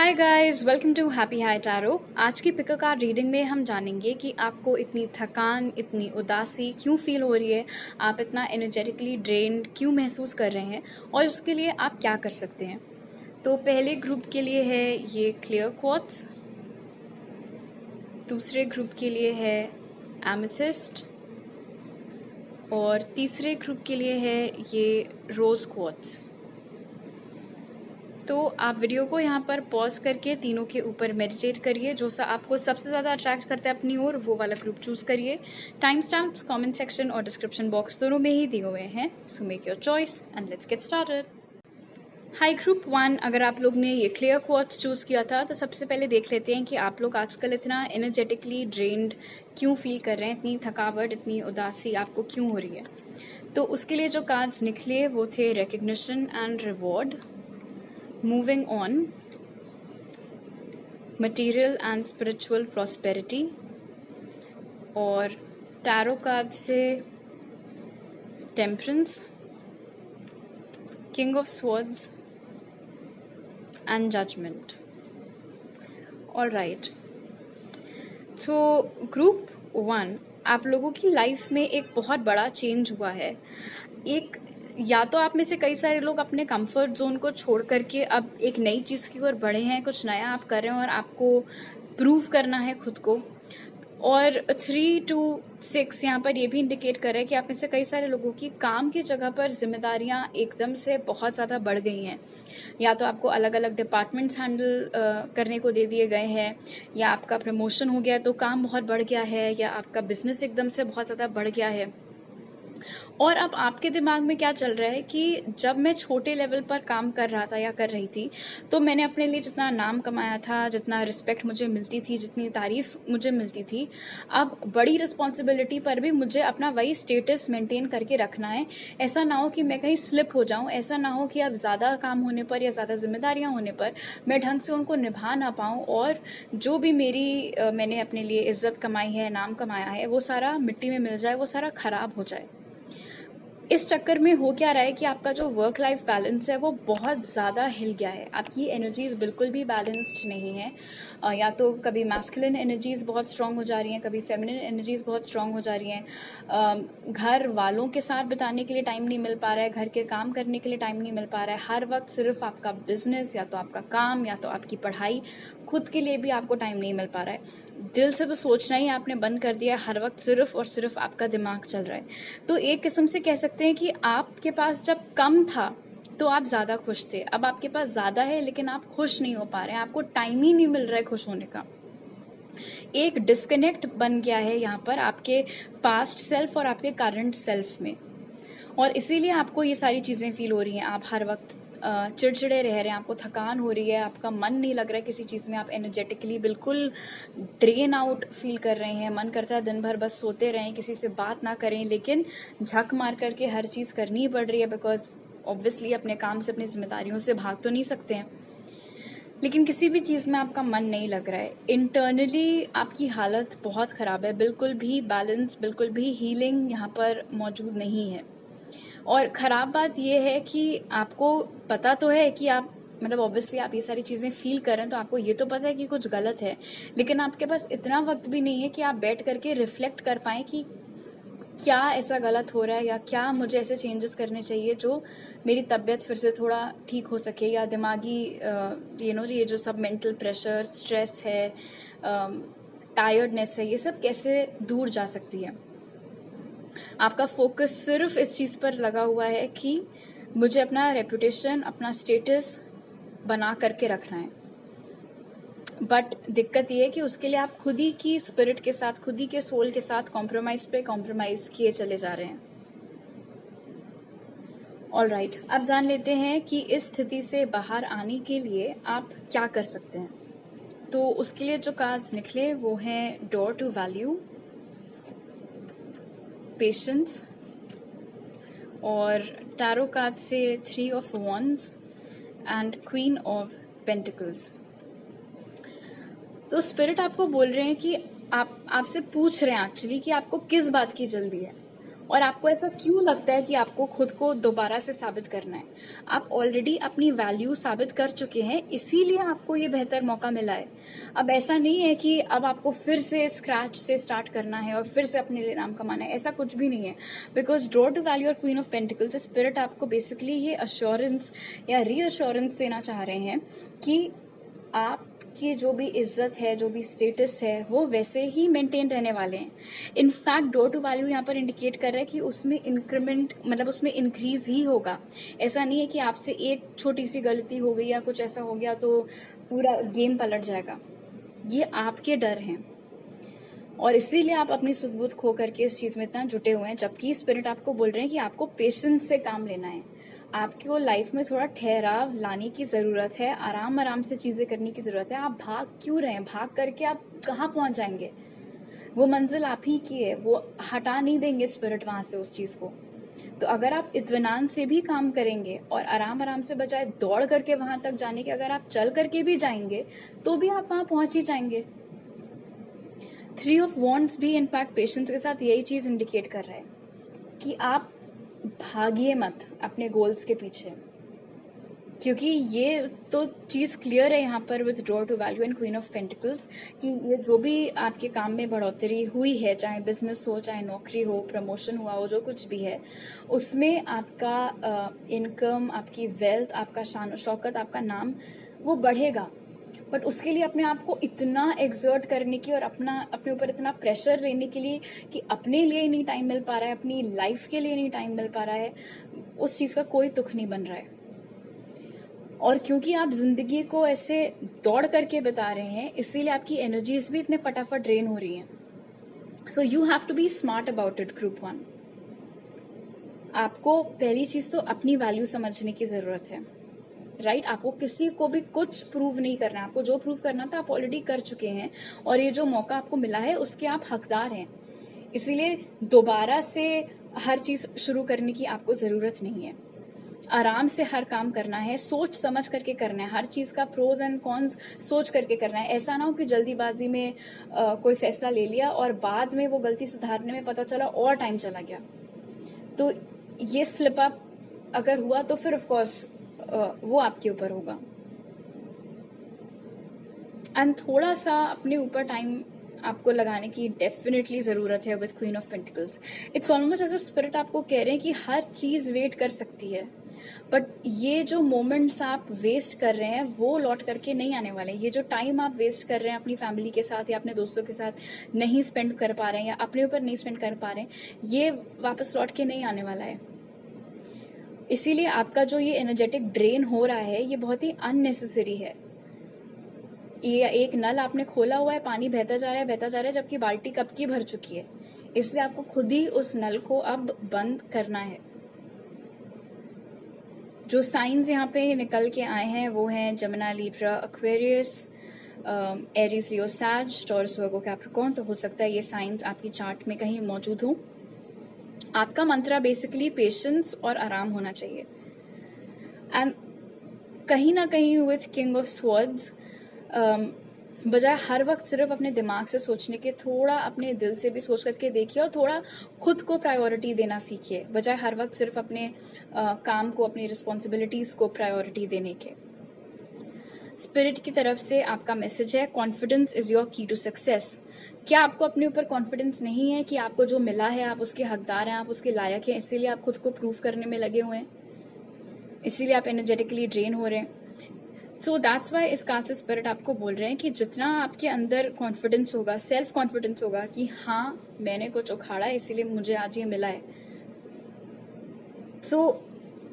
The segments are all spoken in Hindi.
Hi guys, welcome to Happy High Tarot. आज की पिक कार्ड रीडिंग में हम जानेंगे कि आपको इतनी थकान, इतनी उदासी क्यों फील हो रही है, आप इतना एनर्जेटिकली ड्रेन्ड क्यों महसूस कर रहे हैं और उसके लिए आप क्या कर सकते हैं। तो पहले ग्रुप के लिए है ये क्लियर क्वार्ट्ज, दूसरे ग्रुप के लिए है एमेथिस्ट और तीसरे ग्रुप के लिए है ये रोज क्वार्ट्ज। तो आप वीडियो को यहाँ पर पॉज करके तीनों के ऊपर मेडिटेट करिए। जो सा आपको सबसे ज़्यादा अट्रैक्ट करता है अपनी ओर, वो वाला ग्रुप चूज करिए। टाइम स्टैम्प्स कमेंट सेक्शन और डिस्क्रिप्शन बॉक्स दोनों में ही दिए हुए हैं। So make your choice and let's get started. High group 1, अगर आप लोग ने ये क्लियर क्वार्ट्ज चूज़ किया था तो सबसे पहले देख लेते हैं कि आप लोग आजकल इतना एनर्जेटिकली ड्रेन्ड क्यों फील कर रहे हैं, इतनी थकावट, इतनी उदासी आपको क्यों हो रही है। तो उसके लिए जो कार्ड्स निकले वो थे recognition and reward, moving on, material and spiritual prosperity, और टैरो कार्ड से temperance, king of swords and judgement. All right, तो ग्रुप 1, आप लोगों की लाइफ में एक बहुत बड़ा चेंज हुआ है। एक या तो आप में से कई सारे लोग अपने कंफर्ट जोन को छोड़ करके अब एक नई चीज़ की ओर बढ़े हैं, कुछ नया आप कर रहे हैं और आपको प्रूव करना है खुद को। और 3 to 6 यहाँ पर ये भी इंडिकेट कर रहा है कि आप में से कई सारे लोगों की काम की जगह पर जिम्मेदारियाँ एकदम से बहुत ज़्यादा बढ़ गई हैं। या तो आपको अलग अलग डिपार्टमेंट्स हैंडल करने को दे दिए गए हैं, या आपका प्रमोशन हो गया तो काम बहुत बढ़ गया है, या आपका बिजनेस एकदम से बहुत ज़्यादा बढ़ गया है। और अब आपके दिमाग में क्या चल रहा है कि जब मैं छोटे लेवल पर काम कर रहा था या कर रही थी तो मैंने अपने लिए जितना नाम कमाया था, जितना रिस्पेक्ट मुझे मिलती थी, जितनी तारीफ मुझे मिलती थी, अब बड़ी रिस्पॉन्सिबिलिटी पर भी मुझे अपना वही स्टेटस मेंटेन करके रखना है। ऐसा ना हो कि मैं कहीं स्लिप हो जाऊं, ऐसा ना हो कि अब ज़्यादा काम होने पर या ज़्यादा जिम्मेदारियां होने पर मैं ढंग से उनको निभा ना पाऊँ और जो भी मैंने अपने लिए इज्जत कमाई है, नाम कमाया है, वो सारा मिट्टी में मिल जाए, वो सारा खराब हो जाए। इस चक्कर में हो क्या रहा है कि आपका जो वर्क लाइफ बैलेंस है वो बहुत ज़्यादा हिल गया है। आपकी एनर्जीज़ बिल्कुल भी बैलेंस्ड नहीं है। या तो कभी मैस्कुलिन एनर्जीज़ बहुत स्ट्रांग हो जा रही हैं, कभी फेमिनिन एनर्जीज़ बहुत स्ट्रांग हो जा रही हैं। घर वालों के साथ बिताने के लिए टाइम नहीं मिल पा रहा है, घर के काम करने के लिए टाइम नहीं मिल पा रहा है। हर वक्त सिर्फ आपका बिजनेस, या तो आपका काम, या तो आपकी पढ़ाई, खुद के लिए भी आपको टाइम नहीं मिल पा रहा है। दिल से तो सोचना ही आपने बंद कर दिया है, हर वक्त सिर्फ और सिर्फ आपका दिमाग चल रहा है। तो एक किस्म से कह सकते हैं कि आपके पास जब कम था तो आप ज़्यादा खुश थे, अब आपके पास ज़्यादा है लेकिन आप खुश नहीं हो पा रहे हैं, आपको टाइम ही नहीं मिल रहा है खुश होने का। एक डिस्कनेक्ट बन गया है यहाँ पर आपके पास्ट सेल्फ और आपके करंट सेल्फ में, और इसीलिए आपको ये सारी चीज़ें फील हो रही हैं। आप हर वक्त चिड़चिड़े रह रहे हैं, आपको थकान हो रही है, आपका मन नहीं लग रहा है किसी चीज़ में, आप एनर्जेटिकली बिल्कुल ड्रेन आउट फील कर रहे हैं। मन करता है दिन भर बस सोते रहें, किसी से बात ना करें, लेकिन झक मार करके हर चीज़ करनी ही पड़ रही है, बिकॉज ऑब्वियसली अपने काम से, अपनी जिम्मेदारियों से भाग तो नहीं सकते हैं। लेकिन किसी भी चीज़ में आपका मन नहीं लग रहा है, इंटरनली आपकी हालत बहुत ख़राब है, बिल्कुल भी बैलेंस, बिल्कुल भी हीलिंग यहाँ पर मौजूद नहीं है। और ख़राब बात यह है कि आपको पता तो है कि आप, मतलब ऑब्वियसली आप ये सारी चीज़ें फील कर रहे हैं तो आपको ये तो पता है कि कुछ गलत है, लेकिन आपके पास इतना वक्त भी नहीं है कि आप बैठ करके रिफ्लेक्ट कर पाएँ कि क्या ऐसा गलत हो रहा है, या क्या मुझे ऐसे चेंजेस करने चाहिए जो मेरी तबीयत फिर से थोड़ा ठीक हो सके, या दिमागी ये जो सब मेंटल प्रेशर, स्ट्रेस है, टायर्डनेस है, ये सब कैसे दूर जा सकती है। आपका फोकस सिर्फ इस चीज़ पर लगा हुआ है कि मुझे अपना रेपुटेशन, अपना स्टेटस बना करके रखना है। बट दिक्कत ये है कि उसके लिए आप खुद ही की स्पिरिट के साथ, खुद ही के सोल के साथ कॉम्प्रोमाइज़ पे कॉम्प्रोमाइज़ किए चले जा रहे हैं। ऑल राइट, अब जान लेते हैं कि इस स्थिति से बाहर आने के लिए आप क्या कर सकते हैं। तो उसके लिए जो कार्ड्स निकले वो हैं डोर टू वैल्यू, पेशेंस, और टैरो कार्ड से 3 of wands and queen of pentacles. तो स्पिरिट आपको बोल रहे हैं कि आपसे पूछ रहे हैं एक्चुअली कि आपको किस बात की जल्दी है, और आपको ऐसा क्यों लगता है कि आपको खुद को दोबारा से साबित करना है? आप ऑलरेडी अपनी वैल्यू साबित कर चुके हैं, इसीलिए आपको ये बेहतर मौका मिला है। अब ऐसा नहीं है कि अब आपको फिर से स्क्रैच से स्टार्ट करना है और फिर से अपने लिए नाम कमाना है, ऐसा कुछ भी नहीं है। बिकॉज ड्रॉ टू वैल्यू और क्वीन ऑफ पेंटिकल्स स्पिरिट आपको बेसिकली ये अश्योरेंस या रीअश्योरेंस देना चाह रहे हैं कि आपकी जो भी इज्जत है, जो भी स्टेटस है, वो वैसे ही मेंटेन रहने वाले हैं। इनफैक्ट ड्रॉ टू वैल्यू यहाँ पर इंडिकेट कर रहा है कि उसमें इंक्रीमेंट मतलब उसमें इंक्रीज ही होगा। ऐसा नहीं है कि आपसे एक छोटी सी गलती हो गई या कुछ ऐसा हो गया तो पूरा गेम पलट जाएगा। ये आपके डर हैं और इसीलिए आप अपनी सुध-बुध खो करके इस चीज में इतना जुटे हुए हैं, जबकि स्पिरिट आपको बोल रहे हैं कि आपको पेशेंस से काम लेना है। आपको लाइफ में थोड़ा ठहराव लाने की जरूरत है, आराम आराम से चीजें करने की जरूरत है। आप भाग क्यों रहे हैं? भाग करके आप कहाँ पहुंच जाएंगे? वो मंजिल आप ही की है, वो हटा नहीं देंगे स्पिरिट वहां से उस चीज को। तो अगर आप इत्मीनान से भी काम करेंगे और आराम आराम से बजाय दौड़ करके वहां तक जाने के, अगर आप चल करके भी जाएंगे तो भी आप वहां पहुंच ही जाएंगे। 3 ऑफ वॉन्ड्स भी इनफैक्ट पेशेंस के साथ यही चीज इंडिकेट कर रहा है कि आप भागिए मत अपने गोल्स के पीछे, क्योंकि ये तो चीज क्लियर है यहाँ पर with draw two value and queen of pentacles कि ये जो भी आपके काम में बढ़ोतरी हुई है, चाहे बिजनेस हो, चाहे नौकरी हो, प्रमोशन हुआ हो, जो कुछ भी है, उसमें आपका इनकम, आपकी वेल्थ, आपका शान शौकत, आपका नाम वो बढ़ेगा। बट उसके लिए अपने आप को इतना एक्सर्ट करने की और अपने ऊपर इतना प्रेशर लेने के लिए कि अपने लिए नहीं टाइम मिल पा रहा है, अपनी लाइफ के लिए नहीं टाइम मिल पा रहा है, उस चीज का कोई तुक नहीं बन रहा है। और क्योंकि आप जिंदगी को ऐसे दौड़ करके बिता रहे हैं, इसीलिए आपकी एनर्जीज भी इतने फटाफट ड्रेन हो रही हैं। So you have to be smart about it group 1। आपको पहली चीज तो अपनी वैल्यू समझने की जरूरत है, राइट? आपको किसी को भी कुछ प्रूव नहीं करना है। आपको जो प्रूव करना था आप ऑलरेडी कर चुके हैं और ये जो मौका आपको मिला है उसके आप हकदार हैं। इसीलिए दोबारा से हर चीज शुरू करने की आपको जरूरत नहीं है। आराम से हर काम करना है, सोच समझ करके करना है, हर चीज का प्रोज एंड कॉन्स सोच करके करना है। ऐसा ना हो कि जल्दीबाजी में कोई फैसला ले लिया और बाद में वो गलती सुधारने में पता चला और टाइम चला गया। तो ये स्लिप अप अगर हुआ तो फिर ऑफ कोर्स वो आपके ऊपर होगा। एंड थोड़ा सा अपने ऊपर टाइम आपको लगाने की डेफिनेटली जरूरत है with queen of pentacles. It's almost as spirit आपको कह रहे हैं कि हर चीज वेट कर सकती है, बट ये जो मोमेंट्स आप वेस्ट कर रहे हैं वो लौट करके नहीं आने वाले। ये जो टाइम आप वेस्ट कर रहे हैं अपनी फैमिली के साथ या अपने दोस्तों के साथ नहीं स्पेंड कर पा रहे हैं या अपने ऊपर नहीं स्पेंड कर पा रहे हैं, ये वापस लौट के नहीं आने वाला है। इसीलिए आपका जो ये एनर्जेटिक ड्रेन हो रहा है ये बहुत ही अननेसेसरी है। ये एक नल आपने खोला हुआ है, पानी बहता जा रहा है बहता जा रहा है, जबकि बाल्टी कब की भर चुकी है। इसलिए आपको खुद ही उस नल को अब बंद करना है। जो साइंस यहाँ पे निकल के आए हैं वो हैं Jamuna, Libra, Aquarius, Aries, Leo, सैज, टॉरस, वर्गो, कैप्रिकॉर्न। तो हो सकता है ये साइंस आपकी चार्ट में कहीं मौजूद हो। आपका मंत्र बेसिकली पेशेंस और आराम होना चाहिए। एंड कहीं ना कहीं विथ किंग ऑफ स्वॉर्ड्स, बजाय हर वक्त सिर्फ अपने दिमाग से सोचने के, थोड़ा अपने दिल से भी सोच करके देखिए और थोड़ा खुद को प्रायोरिटी देना सीखिए, बजाय हर वक्त सिर्फ अपने काम को, अपनी रिस्पॉन्सिबिलिटीज को प्रायोरिटी देने के। स्पिरिट की तरफ से आपका मैसेज है, कॉन्फिडेंस इज योर की टू सक्सेस। क्या आपको अपने ऊपर कॉन्फिडेंस नहीं है कि आपको जो मिला है आप उसके हकदार हैं, आप उसके लायक हैं, इसीलिए आप खुद को प्रूव करने में लगे हुए हैं, इसीलिए आप एनर्जेटिकली ड्रेन हो रहे हैं। सो दैट्स वाई इस कार्ड से स्पिरिट आपको बोल रहे हैं कि जितना आपके अंदर कॉन्फिडेंस होगा, सेल्फ कॉन्फिडेंस होगा कि हाँ मैंने कुछ उखाड़ा है इसीलिए मुझे आज ये मिला है, सो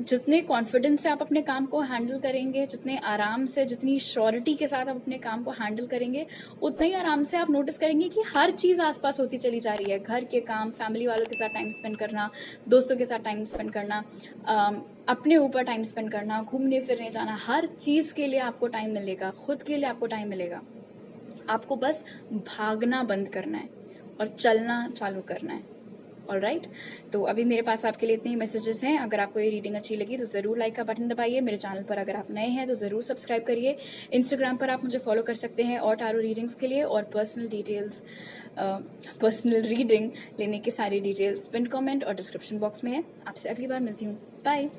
जितने कॉन्फिडेंस से आप अपने काम को हैंडल करेंगे, जितने आराम से, जितनी श्योरिटी के साथ आप अपने काम को हैंडल करेंगे, उतना ही आराम से आप नोटिस करेंगे कि हर चीज आसपास होती चली जा रही है। घर के काम, फैमिली वालों के साथ टाइम स्पेंड करना, दोस्तों के साथ टाइम स्पेंड करना, अपने ऊपर टाइम स्पेंड करना, घूमने फिरने जाना, हर चीज के लिए आपको टाइम मिलेगा, खुद के लिए आपको टाइम मिलेगा। आपको बस भागना बंद करना है और चलना चालू करना है ऑलराइट, तो अभी मेरे पास आपके लिए इतने ही मैसेजेस हैं। अगर आपको ये रीडिंग अच्छी लगी तो ज़रूर लाइक का बटन दबाइए। मेरे चैनल पर अगर आप नए हैं तो ज़रूर सब्सक्राइब करिए। इंस्टाग्राम पर आप मुझे फॉलो कर सकते हैं और टारो रीडिंग्स के लिए और पर्सनल रीडिंग लेने की सारी डिटेल्स पिन कमेंट और डिस्क्रिप्शन बॉक्स में है। आपसे अगली बार मिलती हूँ, बाय।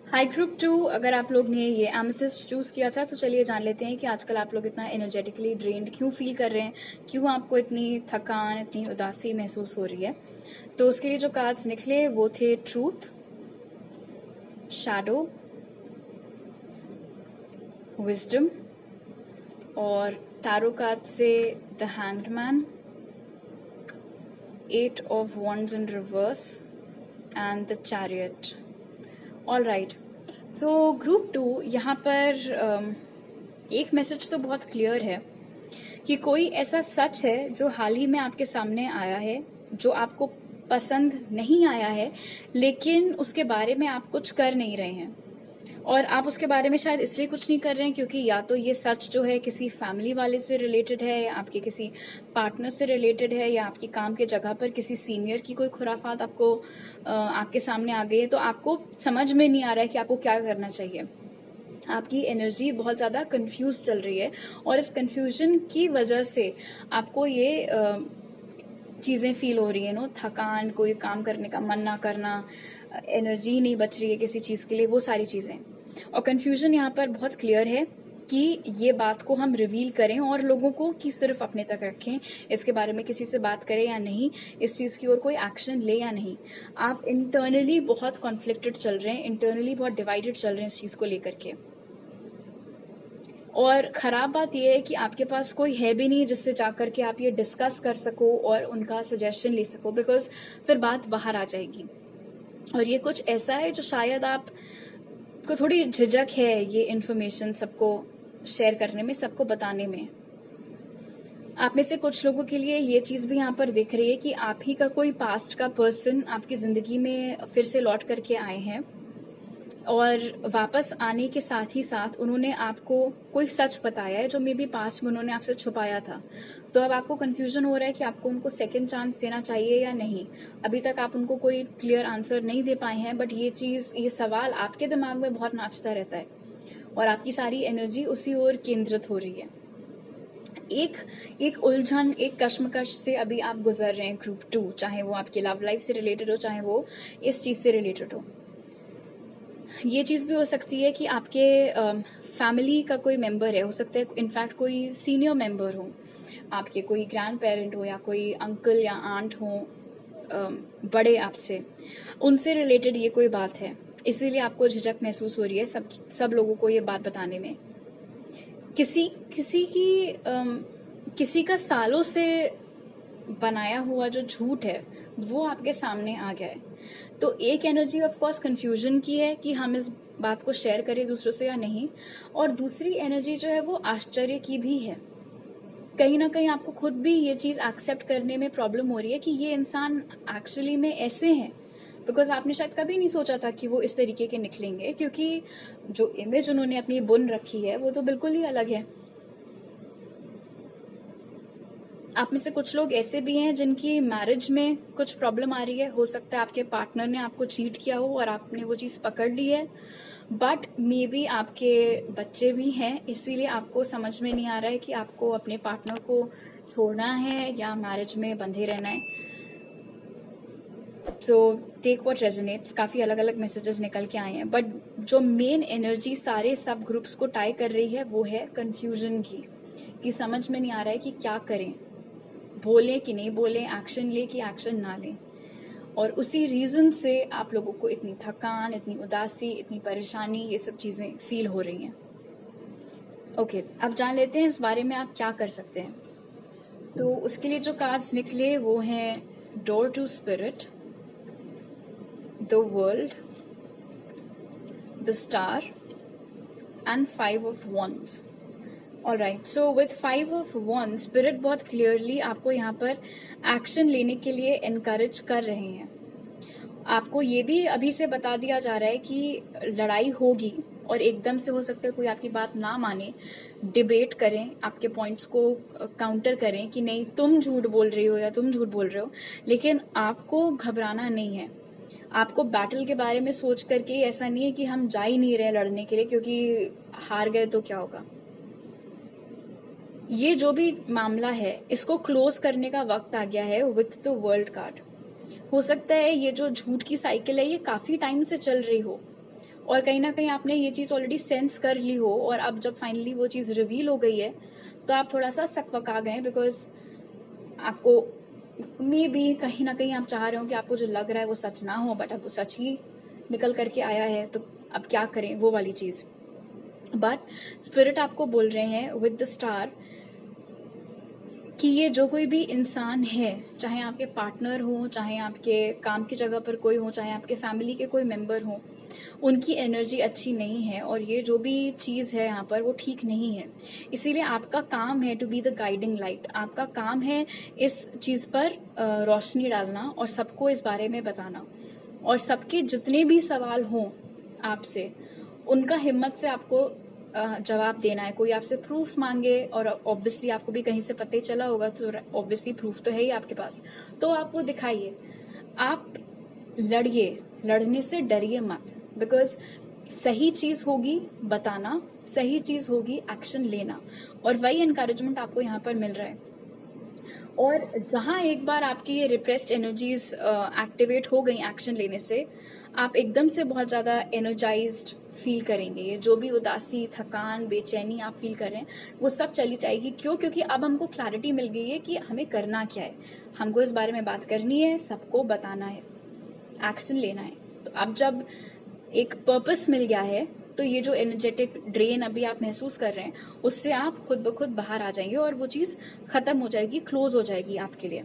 हाई ग्रुप 2, अगर आप लोग ने ये एमेथिस्ट चूज किया था तो चलिए जान लेते हैं कि आजकल आप लोग इतना एनर्जेटिकली ड्रेन्ड क्यों फील कर रहे हैं, क्यों आपको इतनी थकान, इतनी उदासी महसूस हो रही है। तो उसके लिए जो कार्ड्स निकले वो थे ट्रूथ, शैडो, विजडम और टैरो कार्ड से the hanged man, 8 of wands in reverse and the chariot. All right, so group 2 यहाँ पर एक मैसेज तो बहुत क्लियर है कि कोई ऐसा सच है जो हाल ही में आपके सामने आया है, जो आपको पसंद नहीं आया है, लेकिन उसके बारे में आप कुछ कर नहीं रहे हैं। और आप उसके बारे में शायद इसलिए कुछ नहीं कर रहे हैं क्योंकि या तो ये सच जो है किसी फैमिली वाले से रिलेटेड है, या आपके किसी पार्टनर से रिलेटेड है, या आपकी काम के जगह पर किसी सीनियर की कोई खुराफात आपके सामने आ गई है, तो आपको समझ में नहीं आ रहा है कि आपको क्या करना चाहिए। आपकी एनर्जी बहुत ज़्यादा कंफ्यूज चल रही है और इस कंफ्यूजन की वजह से आपको ये चीज़ें फील हो रही है नो, थकान, कोई काम करने का मन ना करना, एनर्जी नहीं बच रही है किसी चीज़ के लिए, वो सारी चीज़ें। और कंफ्यूजन यहाँ पर बहुत क्लियर है कि ये बात को हम रिवील करें और लोगों को कि सिर्फ अपने तक रखें, इसके बारे में किसी से बात करें या नहीं, इस चीज़ की ओर कोई एक्शन ले या नहीं। आप इंटरनली बहुत कॉन्फ्लिक्टेड चल रहे हैं, इंटरनली बहुत डिवाइडेड चल रहे हैं इस चीज़ को लेकर के। और ख़राब बात यह है कि आपके पास कोई है भी नहीं जिससे जाकर के आप ये डिस्कस कर सको और उनका सजेशन ले सको, बिकॉज फिर बात बाहर आ जाएगी। और ये कुछ ऐसा है जो शायद आप को थोड़ी झिझक है ये इन्फॉर्मेशन सबको शेयर करने में, सबको बताने में। आप में से कुछ लोगों के लिए ये चीज़ भी यहाँ पर दिख रही है कि आप ही का कोई पास्ट का पर्सन आपकी ज़िंदगी में फिर से लौट करके आए हैं और वापस आने के साथ ही साथ उन्होंने आपको कोई सच बताया है जो मे बी पास्ट में उन्होंने आपसे छुपाया था। तो अब आपको कंफ्यूजन हो रहा है कि आपको उनको सेकंड चांस देना चाहिए या नहीं। अभी तक आप उनको कोई क्लियर आंसर नहीं दे पाए हैं, बट ये सवाल आपके दिमाग में बहुत नाचता रहता है और आपकी सारी एनर्जी उसी ओर केंद्रित हो रही है। एक उलझन, एक कश्मकश से अभी आप गुजर रहे हैं ग्रुप 2, चाहे वो आपकी लव लाइफ से रिलेटेड हो, चाहे वो इस चीज़ से रिलेटेड हो। ये चीज़ भी हो सकती है कि आपके फैमिली का कोई मेंबर है, हो सकता है इनफैक्ट कोई सीनियर मेंबर हो, आपके कोई ग्रैंड पेरेंट हो या कोई अंकल या आंट हो, बड़े आपसे, उनसे रिलेटेड ये कोई बात है, इसीलिए आपको झिझक महसूस हो रही है सब लोगों को ये बात बताने में। किसी का सालों से बनाया हुआ जो झूठ है वो आपके सामने आ गया है। तो एक एनर्जी ऑफ कोर्स कंफ्यूजन की है कि हम इस बात को शेयर करें दूसरों से या नहीं, और दूसरी एनर्जी जो है वो आश्चर्य की भी है। कहीं ना कहीं आपको खुद भी ये चीज़ एक्सेप्ट करने में प्रॉब्लम हो रही है कि ये इंसान एक्चुअली में ऐसे हैं, बिकॉज आपने शायद कभी नहीं सोचा था कि वो इस तरीके के निकलेंगे, क्योंकि जो इमेज उन्होंने अपनी बुन रखी है वो तो बिल्कुल ही अलग है। आप में से कुछ लोग ऐसे भी हैं जिनकी मैरिज में कुछ प्रॉब्लम आ रही है, हो सकता है आपके पार्टनर ने आपको चीट किया हो और आपने वो चीज़ पकड़ ली है, बट मे बी आपके बच्चे भी हैं, इसीलिए आपको समझ में नहीं आ रहा है कि आपको अपने पार्टनर को छोड़ना है या मैरिज में बंधे रहना है। सो टेक व्हाट रेजोनेट्स, काफ़ी अलग अलग मैसेजेस निकल के आए हैं, बट जो मेन एनर्जी सारे सब ग्रुप्स को टाई कर रही है वो है कन्फ्यूजन की, कि समझ में नहीं आ रहा है कि क्या करें, बोलें कि नहीं बोलें, एक्शन ले कि एक्शन ना लें। और उसी रीज़न से आप लोगों को इतनी थकान, इतनी उदासी, इतनी परेशानी, ये सब चीज़ें फील हो रही हैं। ओके, अब जान लेते हैं इस बारे में आप क्या कर सकते हैं। तो उसके लिए जो कार्ड्स निकले वो हैं door to spirit, the world, the star and 5 of wands. All right, so with 5 of wands spirit बहुत क्लियरली आपको यहाँ पर एक्शन लेने के लिए इनकरेज कर रहे हैं आपको ये भी अभी से बता दिया जा रहा है कि लड़ाई होगी और एकदम से हो सकता है कोई आपकी बात ना माने, डिबेट करें, आपके पॉइंट्स को काउंटर करें कि नहीं तुम झूठ बोल रही हो या तुम झूठ बोल रहे हो, लेकिन आपको घबराना नहीं है। आपको बैटल के बारे में सोच करके ऐसा नहीं है कि हम जा ही नहीं रहे लड़ने के लिए क्योंकि हार गए तो क्या होगा। ये जो भी मामला है इसको क्लोज करने का वक्त आ गया है विथ द वर्ल्ड कार्ड। हो सकता है ये जो झूठ की साइकिल है ये काफी टाइम से चल रही हो और कहीं ना कहीं आपने ये चीज ऑलरेडी सेंस कर ली हो, और अब जब फाइनली वो चीज रिवील हो गई है तो आप थोड़ा सा सकपका गए, बिकॉज आपको मे भी कहीं ना कहीं आप चाह रहे हो कि आपको जो लग रहा है वो सच ना हो, बट अब वो सच ही निकल करके आया है, तो अब क्या करें वो वाली चीज। बट स्पिरिट आपको बोल रहे हैं विद द स्टार कि ये जो कोई भी इंसान है, चाहे आपके पार्टनर हो, चाहे आपके काम की जगह पर कोई हो, चाहे आपके फैमिली के कोई मेंबर हो, उनकी एनर्जी अच्छी नहीं है और ये जो भी चीज़ है यहाँ पर वो ठीक नहीं है। इसीलिए आपका काम है to be the guiding light. आपका काम है इस चीज़ पर रोशनी डालना और सबको इस बारे में बताना, और सबके जितने भी सवाल हों आपसे उनका हिम्मत से आपको जवाब देना है। कोई आपसे प्रूफ मांगे और ऑब्वियसली आपको भी कहीं से पता ही चला होगा, तो ऑब्वियसली प्रूफ तो है ही आपके पास, तो आप वो दिखाइए। आप लड़िए, लड़ने से डरिए मत, बिकॉज सही चीज होगी बताना, सही चीज होगी एक्शन लेना, और वही एनकरेजमेंट आपको यहाँ पर मिल रहा है। और जहां एक बार आपकी ये रिप्रेस्ड एनर्जीज एक्टिवेट हो गई एक्शन लेने से, आप एकदम से बहुत ज्यादा एनर्जाइज्ड फील करेंगे। ये जो भी उदासी, थकान, बेचैनी आप फील कर रहे हैं वो सब चली जाएगी। क्यों? क्योंकि अब हमको क्लैरिटी मिल गई है कि हमें करना क्या है। हमको इस बारे में बात करनी है, सबको बताना है, एक्शन लेना है। तो अब जब एक पर्पस मिल गया है तो ये जो एनर्जेटिक ड्रेन अभी आप महसूस कर रहे हैं उससे आप खुद ब खुद बाहर आ जाएंगे और वो चीज खत्म हो जाएगी, क्लोज हो जाएगी आपके लिए।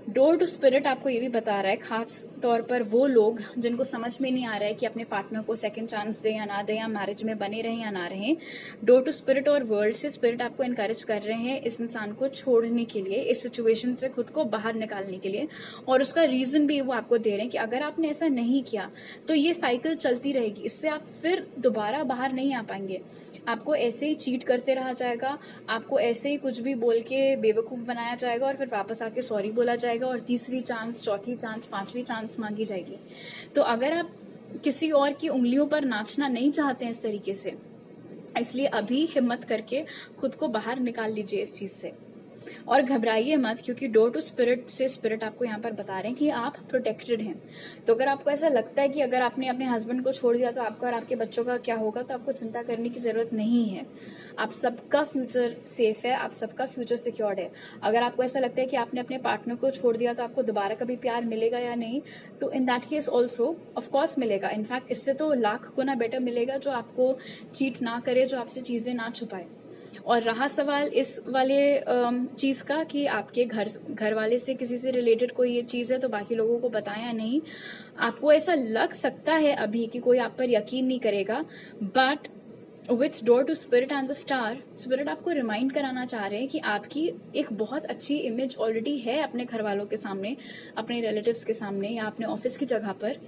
डोर टू स्पिरिट आपको ये भी बता रहा है, खास तौर पर वो लोग जिनको समझ में नहीं आ रहा है कि अपने पार्टनर को सेकंड चांस दें या ना दें, या मैरिज में बने रहें या ना रहें। डोर टू स्पिरिट और वर्ल्ड से स्पिरिट आपको एनकरेज कर रहे हैं इस इंसान को छोड़ने के लिए, इस सिचुएशन से खुद को बाहर निकालने के लिए, और उसका रीजन भी वो आपको दे रहे हैं कि अगर आपने ऐसा नहीं किया तो ये साइकिल चलती रहेगी, इससे आप फिर दोबारा बाहर नहीं आ पाएंगे। आपको ऐसे ही चीट करते रहा जाएगा, आपको ऐसे ही कुछ भी बोल के बेवकूफ बनाया जाएगा और फिर वापस आके सॉरी बोला जाएगा और तीसरी चांस, चौथी चांस, पांचवी चांस मांगी जाएगी। तो अगर आप किसी और की उंगलियों पर नाचना नहीं चाहते हैं इस तरीके से, इसलिए अभी हिम्मत करके खुद को बाहर निकाल लीजिए इस चीज से, और घबराइए मत, क्योंकि डोर टू स्पिरिट से स्पिरिट आपको यहाँ पर बता रहे हैं कि आप प्रोटेक्टेड हैं। तो अगर आपको ऐसा लगता है कि अगर आपने अपने हस्बैंड को छोड़ दिया तो आपका और आपके बच्चों का क्या होगा, तो आपको चिंता करने की जरूरत नहीं है। आप सबका फ्यूचर सेफ है, आप सबका फ्यूचर सिक्योर्ड है। अगर आपको ऐसा लगता है कि आपने अपने पार्टनर को छोड़ दिया तो आपको दोबारा कभी प्यार मिलेगा या नहीं, तो in that case also of course मिलेगा। इनफैक्ट इससे तो लाख गुना बेटर मिलेगा, जो आपको चीट ना करे, जो आपसे चीजें ना छुपाए। और रहा सवाल इस वाले चीज का कि आपके घर वाले से, किसी से रिलेटेड कोई ये चीज है तो बाकी लोगों को बताएं या नहीं, आपको ऐसा लग सकता है अभी कि कोई आप पर यकीन नहीं करेगा, but with door to spirit and the star, spirit आपको रिमाइंड कराना चाह रहे हैं कि आपकी एक बहुत अच्छी इमेज ऑलरेडी है अपने घर वालों के सामने, अपने रिलेटिव्स के सामने, या अपने ऑफिस की जगह पर।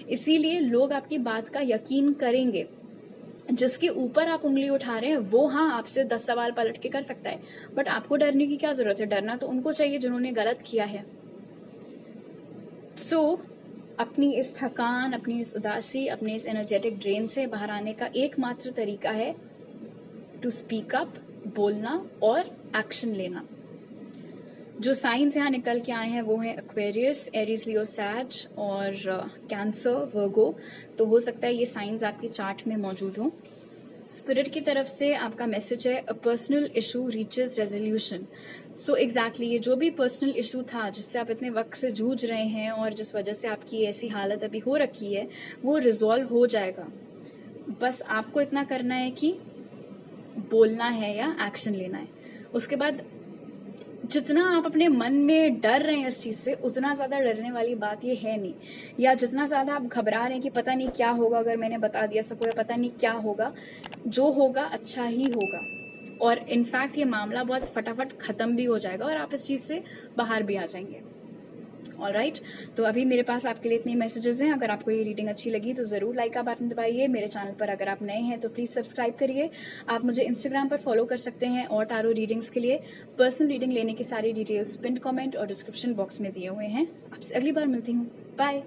इसीलिए लोग आपकी बात का यकीन करेंगे। जिसके ऊपर आप उंगली उठा रहे हैं वो हाँ आपसे 10 सवाल पलट के कर सकता है, बट आपको डरने की क्या जरूरत है? डरना तो उनको चाहिए जिन्होंने गलत किया है। सो अपनी इस थकान, अपनी इस उदासी, अपने इस एनर्जेटिक ड्रेन से बाहर आने का एकमात्र तरीका है टू स्पीक अप, बोलना और एक्शन लेना। जो साइंस यहाँ निकल के आए हैं वो है एक्वेरियस, एरीज, लियो, सैज और कैंसर, वर्गो। तो हो सकता है ये साइंस आपकी चार्ट में मौजूद हो। स्पिरिट की तरफ से आपका मैसेज है a personal issue reaches resolution. So exactly ये जो भी पर्सनल इशू था जिससे आप इतने वक्त से जूझ रहे हैं और जिस वजह से आपकी ऐसी हालत अभी हो रखी है, वो रिजॉल्व हो जाएगा। बस आपको इतना करना है कि बोलना है या एक्शन लेना है। उसके बाद जितना आप अपने मन में डर रहे हैं इस चीज से, उतना ज्यादा डरने वाली बात ये है नहीं। या जितना ज्यादा आप घबरा रहे हैं कि पता नहीं क्या होगा अगर मैंने बता दिया सबको, या पता नहीं क्या होगा, जो होगा अच्छा ही होगा। और इनफैक्ट ये मामला बहुत फटाफट खत्म भी हो जाएगा और आप इस चीज से बाहर भी आ जाएंगे। ऑलराइट, तो अभी मेरे पास आपके लिए इतने मैसेजेस हैं। अगर आपको ये रीडिंग अच्छी लगी तो ज़रूर लाइक का बटन दबाइए। मेरे चैनल पर अगर आप नए हैं तो प्लीज़ सब्सक्राइब करिए। आप मुझे इंस्टाग्राम पर फॉलो कर सकते हैं और टारो रीडिंग्स के लिए पर्सनल रीडिंग लेने की सारी डिटेल्स पिन कमेंट और डिस्क्रिप्शन बॉक्स में दिए हुए हैं। आपसे अगली बार मिलती हूँ, बाय।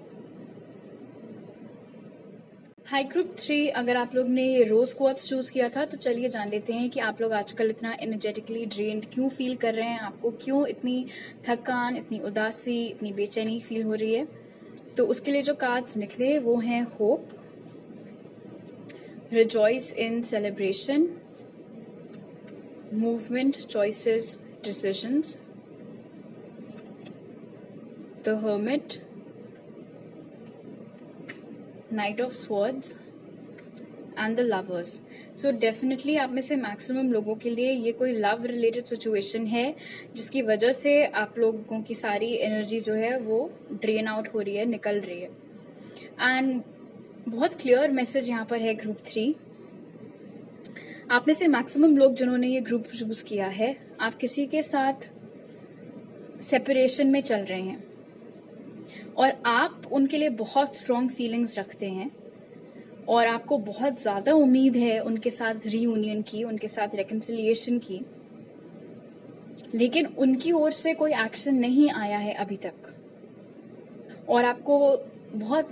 हाई ग्रुप 3, अगर आप लोग ने ये रोज क्वार्ट्स चूज किया था तो चलिए जान लेते हैं कि आप लोग आजकल इतना एनर्जेटिकली ड्रेन्ड क्यों फील कर रहे हैं, आपको क्यों इतनी थकान, इतनी उदासी, इतनी बेचैनी फील हो रही है। तो उसके लिए जो कार्ड्स निकले वो हैं hope, rejoice in celebration, movement, choices, decisions, the hermit, night of swords and the lovers. So definitely आप में से मैक्सिमम लोगों के लिए ये कोई लव रिलेटेड सिचुएशन है जिसकी वजह से आप लोगों की सारी एनर्जी जो है वो ड्रेन आउट हो रही है, निकल रही है। एंड बहुत क्लियर मैसेज यहाँ पर है ग्रुप 3। आप में से मैक्सिमम लोग जिन्होंने ये ग्रुप चूज किया है, आप किसी के साथ सेपरेशन में चल रहे हैं और आप उनके लिए बहुत स्ट्रॉन्ग फीलिंग्स रखते हैं और आपको बहुत ज़्यादा उम्मीद है उनके साथ रीयूनियन की, उनके साथ रेकन्सिलिएशन की, लेकिन उनकी ओर से कोई एक्शन नहीं आया है अभी तक और आपको बहुत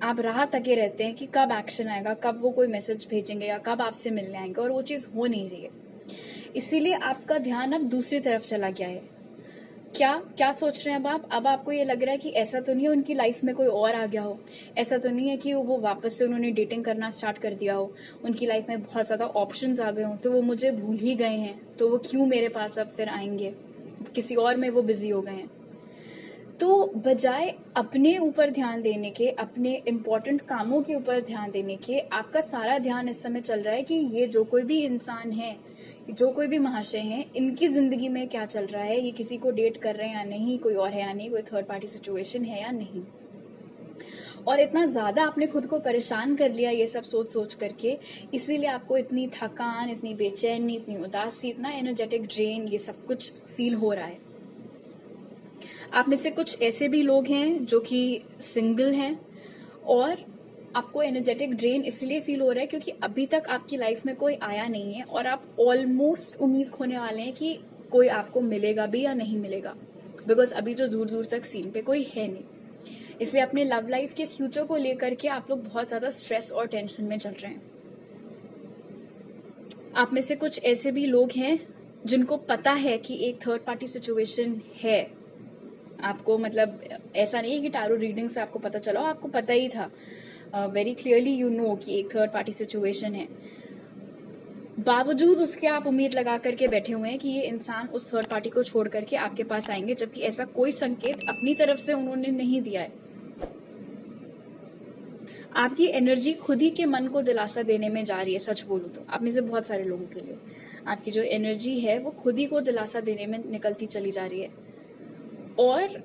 आप राह तके रहते हैं कि कब एक्शन आएगा, कब वो कोई मैसेज भेजेंगे या कब आपसे मिलने आएंगे, और वो चीज़ हो नहीं रही है। इसीलिए आपका ध्यान अब दूसरी तरफ चला गया है। क्या क्या सोच रहे हैं अब आपको ये लग रहा है कि ऐसा तो नहीं है उनकी लाइफ में कोई और आ गया हो, ऐसा तो नहीं है कि वो वापस से उन्होंने डेटिंग करना स्टार्ट कर दिया हो, उनकी लाइफ में बहुत ज़्यादा ऑप्शंस आ गए हो तो वो मुझे भूल ही गए हैं, तो वो क्यों मेरे पास अब फिर आएंगे, किसी और में वो बिजी हो गए हैं। तो बजाय अपने ऊपर ध्यान देने के, अपने इम्पोर्टेंट कामों के ऊपर ध्यान देने के, आपका सारा ध्यान इस समय चल रहा है कि ये जो कोई भी इंसान है, जो कोई भी महाशय हैं, इनकी जिंदगी में क्या चल रहा है, ये किसी को डेट कर रहे हैं या नहीं, कोई और है या नहीं, कोई थर्ड पार्टी सिचुएशन है या नहीं। और इतना ज्यादा आपने खुद को परेशान कर लिया ये सब सोच सोच करके, इसीलिए आपको इतनी थकान, इतनी बेचैनी, इतनी उदासी, इतना एनर्जेटिक ड्रेन, ये सब कुछ फील हो रहा है। आप में से कुछ ऐसे भी लोग हैं जो कि सिंगल हैं और आपको एनर्जेटिक ड्रेन इसलिए फील हो रहा है क्योंकि अभी तक आपकी लाइफ में कोई आया नहीं है और आप ऑलमोस्ट उम्मीद खोने वाले हैं कि कोई आपको मिलेगा भी या नहीं मिलेगा, बिकॉज अभी तो दूर दूर तक सीन पे कोई है नहीं। इसलिए अपने लव लाइफ के फ्यूचर को लेकर के आप लोग बहुत ज्यादा स्ट्रेस और टेंशन में चल रहे हैं। आप में से कुछ ऐसे भी लोग हैं जिनको पता है कि एक थर्ड पार्टी सिचुएशन है। आपको मतलब ऐसा नहीं है कि टारो रीडिंग से आपको पता चला, आपको पता ही था, वेरी क्लियरली यू नो कि एक थर्ड पार्टी सिचुएशन है। बावजूद उसके आप उम्मीद लगा करके बैठे हुए हैं कि ये इंसान उस थर्ड पार्टी को छोड़ करके आपके पास आएंगे, जबकि ऐसा कोई संकेत अपनी तरफ से उन्होंने नहीं दिया है। आपकी एनर्जी खुद ही के मन को दिलासा देने में जा रही है। सच बोलूं तो आप में से बहुत सारे लोगों के लिए आपकी जो एनर्जी है वो खुद ही को दिलासा देने में निकलती चली जा रही है। और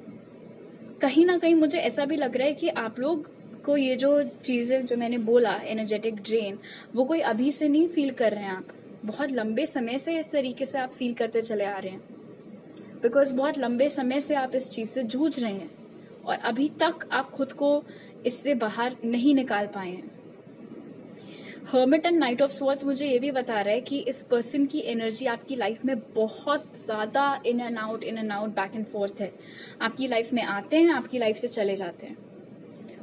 कहीं ना कहीं मुझे ऐसा भी लग रहा है कि आप लोग को ये जो चीजें जो मैंने बोला, एनर्जेटिक ड्रेन, वो कोई अभी से नहीं फील कर रहे हैं, आप बहुत लंबे समय से इस तरीके से आप फील करते चले आ रहे हैं, बिकॉज बहुत लंबे समय से आप इस चीज से जूझ रहे हैं और अभी तक आप खुद को इससे बाहर नहीं निकाल पाए हैं। Hermit and night of swords मुझे ये भी बता रहा है कि इस पर्सन की एनर्जी आपकी लाइफ में बहुत ज्यादा in and out back and fourth है। आपकी लाइफ में आते हैं, आपकी लाइफ से चले जाते हैं,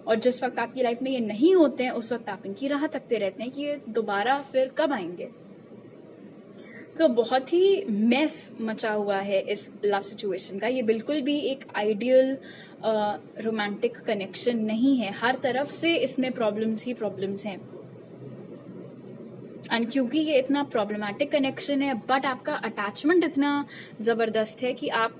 और जिस वक्त आपकी लाइफ में ये नहीं होते हैं उस वक्त आप इनकी राह तकते रहते हैं कि ये दोबारा फिर कब आएंगे। तो बहुत ही मेस मचा हुआ है इस लव सिचुएशन का। ये बिल्कुल भी एक आइडियल रोमांटिक कनेक्शन नहीं है। हर तरफ से इसमें प्रॉब्लम्स ही प्रॉब्लम्स हैं। एंड क्योंकि ये इतना प्रॉब्लमैटिक कनेक्शन है, बट आपका अटैचमेंट इतना जबरदस्त है कि आप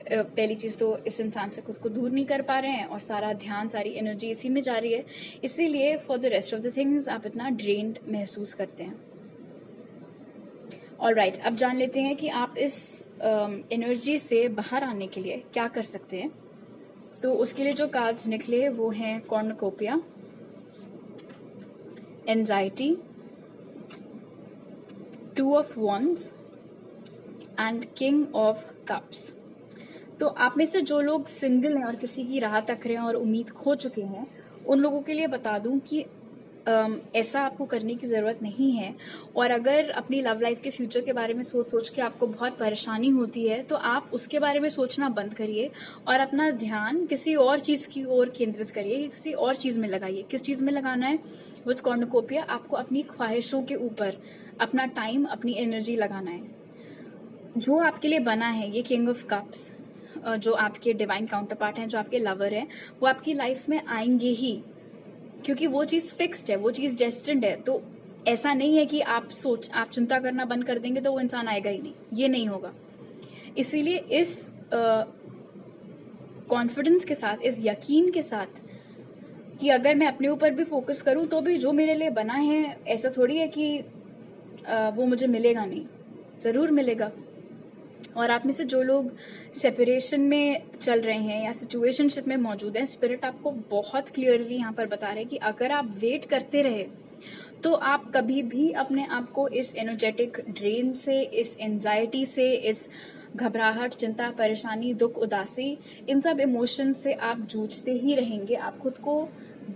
पहली चीज तो इस इंसान से खुद को दूर नहीं कर पा रहे हैं और सारा ध्यान, सारी एनर्जी इसी में जा रही है। इसीलिए for the rest of the things आप इतना ड्रेन्ड महसूस करते हैं। ऑलराइट, अब जान लेते हैं कि आप इस एनर्जी से बाहर आने के लिए क्या कर सकते हैं। तो उसके लिए जो कार्ड्स निकले वो हैं cornucopia, anxiety, two of wands and king of cups. तो आप में से जो लोग सिंगल हैं और किसी की राह तक रहे हैं और उम्मीद खो चुके हैं, उन लोगों के लिए बता दूं कि ऐसा आपको करने की ज़रूरत नहीं है। और अगर अपनी लव लाइफ के फ्यूचर के बारे में सोच सोच के आपको बहुत परेशानी होती है, तो आप उसके बारे में सोचना बंद करिए और अपना ध्यान किसी और चीज़ की ओर केंद्रित करिए, किसी और चीज़ में लगाइए। किस चीज़ में लगाना है? विथ कॉर्नुकोपिया आपको अपनी ख्वाहिशों के ऊपर अपना टाइम, अपनी एनर्जी लगाना है। जो आपके लिए बना है, ये किंग ऑफ कप्स, जो आपके डिवाइन काउंटर पार्ट हैं, जो आपके लवर हैं, वो आपकी लाइफ में आएंगे ही, क्योंकि वो चीज़ फिक्स्ड है, वो चीज़ डेस्टिन्ड है। तो ऐसा नहीं है कि आप चिंता करना बंद कर देंगे तो वो इंसान आएगा ही नहीं, ये नहीं होगा। इसीलिए इस कॉन्फिडेंस के साथ, इस यकीन के साथ कि अगर मैं अपने ऊपर भी फोकस करूं तो भी जो मेरे लिए बना है, ऐसा थोड़ी है कि वो मुझे मिलेगा नहीं, ज़रूर मिलेगा। और आप में से जो लोग सेपरेशन में चल रहे हैं या सिचुएशनशिप में मौजूद हैं, स्पिरिट आपको बहुत क्लियरली यहाँ पर बता रहे हैं कि अगर आप वेट करते रहे तो आप कभी भी अपने आप को इस एनर्जेटिक ड्रेन से, इस एंजाइटी से, इस घबराहट, चिंता, परेशानी, दुख, उदासी, इन सब इमोशन से आप जूझते ही रहेंगे। आप खुद को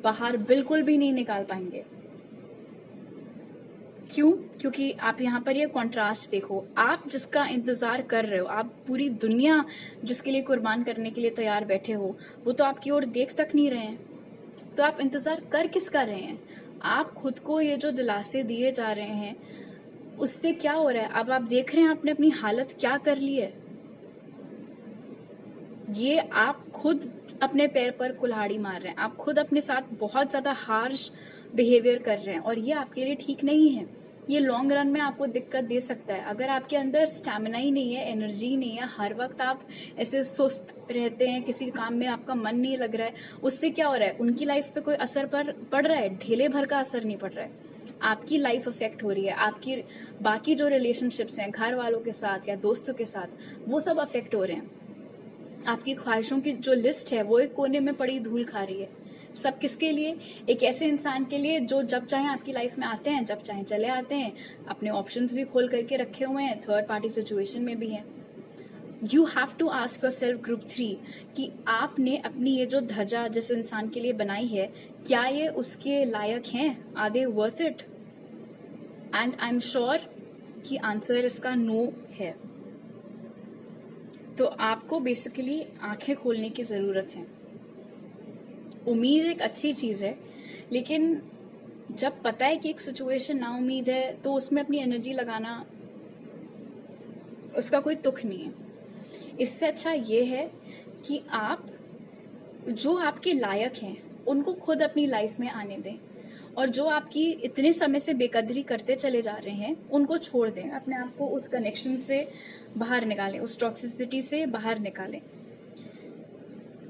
बाहर बिल्कुल भी नहीं निकाल पाएंगे। क्यों? क्योंकि आप यहाँ पर ये कॉन्ट्रास्ट देखो। आप जिसका इंतजार कर रहे हो, आप पूरी दुनिया जिसके लिए कुर्बान करने के लिए तैयार बैठे हो, वो तो आपकी ओर देख तक नहीं रहे हैं। तो आप इंतजार कर किसका रहे हैं? आप खुद को ये जो दिलासे दिए जा रहे हैं, उससे क्या हो रहा है? अब आप देख रहे हैं आपने अपनी हालत क्या कर ली है। ये आप खुद अपने पैर पर कुल्हाड़ी मार रहे हैं, आप खुद अपने साथ बहुत ज्यादा हार्श बिहेवियर कर रहे हैं, और ये आपके लिए ठीक नहीं है। ये लॉन्ग रन में आपको दिक्कत दे सकता है। अगर आपके अंदर स्टैमिना ही नहीं है, एनर्जी नहीं है, हर वक्त आप ऐसे सुस्त रहते हैं, किसी काम में आपका मन नहीं लग रहा है, उससे क्या हो रहा है? उनकी लाइफ पे कोई असर पड़ रहा है? ढेले भर का असर नहीं पड़ रहा है। आपकी लाइफ अफेक्ट हो रही है, आपकी बाकी जो रिलेशनशिप्स हैं घर वालों के साथ या दोस्तों के साथ, वो सब अफेक्ट हो रहे हैं। आपकी ख्वाहिशों की जो लिस्ट है वो एक कोने में पड़ी धूल खा रही है। सब किसके लिए? एक ऐसे इंसान के लिए जो जब चाहे आपकी लाइफ में आते हैं, जब चाहे चले आते हैं, अपने ऑप्शंस भी खोल करके रखे हुए हैं, थर्ड पार्टी सिचुएशन में भी हैं। You have to ask yourself group 3 कि आपने अपनी ये जो ध्वजा जिस इंसान के लिए बनाई है, क्या ये उसके लायक हैं? Are they worth it? And I am sure कि आंसर इसका नो है। तो आपको बेसिकली आंखें खोलने की जरूरत है। उम्मीद एक अच्छी चीज है, लेकिन जब पता है कि एक सिचुएशन ना उम्मीद है, तो उसमें अपनी एनर्जी लगाना, उसका कोई तुक नहीं है। इससे अच्छा ये है कि आप जो आपके लायक हैं उनको खुद अपनी लाइफ में आने दें, और जो आपकी इतने समय से बेकदरी करते चले जा रहे हैं उनको छोड़ दें। अपने आप को उस कनेक्शन से बाहर निकालें, उस टॉक्सिसिटी से बाहर निकालें।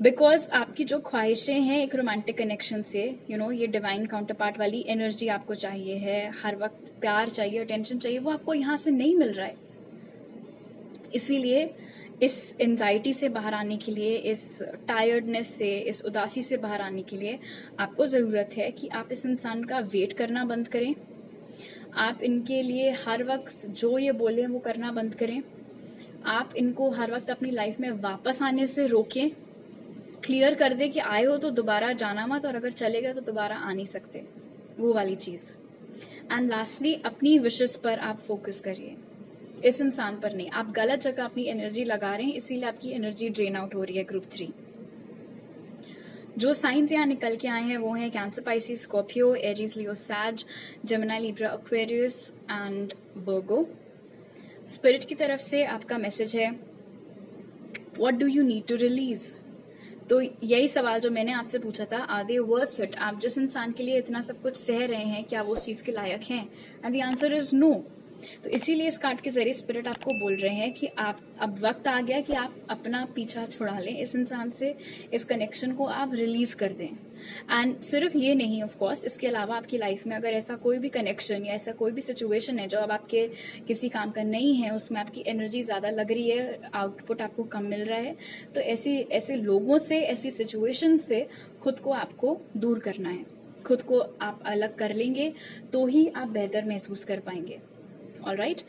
बिकॉज आपकी जो ख्वाहिशें हैं एक रोमांटिक कनेक्शन से, ये डिवाइन काउंटर पार्ट वाली एनर्जी आपको चाहिए है, हर वक्त प्यार चाहिए, अटेंशन चाहिए, वो आपको यहाँ से नहीं मिल रहा है। इसीलिए इस एंजाइटी से बाहर आने के लिए, इस टायर्डनेस से, इस उदासी से बाहर आने के लिए आपको ज़रूरत है कि आप इस इंसान का वेट करना बंद करें। आप इनके लिए हर वक्त जो ये बोले वो करना बंद करें। आप इनको हर वक्त अपनी लाइफ में वापस आने से रोकें। क्लियर कर दे कि आए हो तो दोबारा जाना मत, और अगर चले गए तो दोबारा आ नहीं सकते, वो वाली चीज़। एंड लास्टली, अपनी विशेस पर आप फोकस करिए, इस इंसान पर नहीं। आप गलत जगह अपनी एनर्जी लगा रहे हैं, इसीलिए आपकी एनर्जी ड्रेन आउट हो रही है। ग्रुप 3 जो साइंस यहाँ निकल के आए हैं वो हैं Cancer, Pisces, Scorpio, Aries, Leo, Sag, Gemini, Libra, Aquarius and Virgo. Spirit की तरफ से आपका मैसेज है, what do you need to release? तो यही सवाल जो मैंने आपसे पूछा था, आर दे वर्थ इट? आप जिस इंसान के लिए इतना सब कुछ सह रहे हैं, क्या वो उस चीज के लायक हैं? And the answer is no. तो इसीलिए इस कार्ड के जरिए स्पिरिट आपको बोल रहे हैं कि आप, अब वक्त आ गया कि आप अपना पीछा छुड़ा लें इस इंसान से, इस कनेक्शन को आप रिलीज कर दें। एंड सिर्फ ये नहीं, ऑफ कोर्स, इसके अलावा आपकी लाइफ में अगर ऐसा कोई भी कनेक्शन या ऐसा कोई भी सिचुएशन है जो अब आपके किसी काम का नहीं है, उसमें आपकी एनर्जी ज़्यादा लग रही है, आउटपुट आपको कम मिल रहा है, तो ऐसे लोगों से, ऐसी सिचुएशन से खुद को आपको दूर करना है। खुद को आप अलग कर लेंगे तो ही आप बेहतर महसूस कर पाएंगे। ऑलराइट,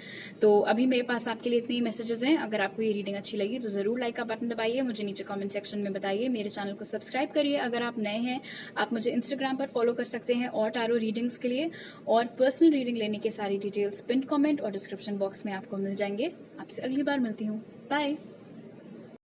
तो अभी मेरे पास आपके लिए इतने ही मैसेजेस हैं। अगर आपको ये रीडिंग अच्छी लगी तो ज़रूर लाइक का बटन दबाइए, मुझे नीचे कमेंट सेक्शन में बताइए, मेरे चैनल को सब्सक्राइब करिए। अगर आप नए हैं आप मुझे इंस्टाग्राम पर फॉलो कर सकते हैं और टारो रीडिंग्स के लिए, और पर्सनल रीडिंग लेने के सारी डिटेल्स पिन कमेंट और डिस्क्रिप्शन बॉक्स में आपको मिल जाएंगे। आपसे अगली बार मिलती हूँ, बाय।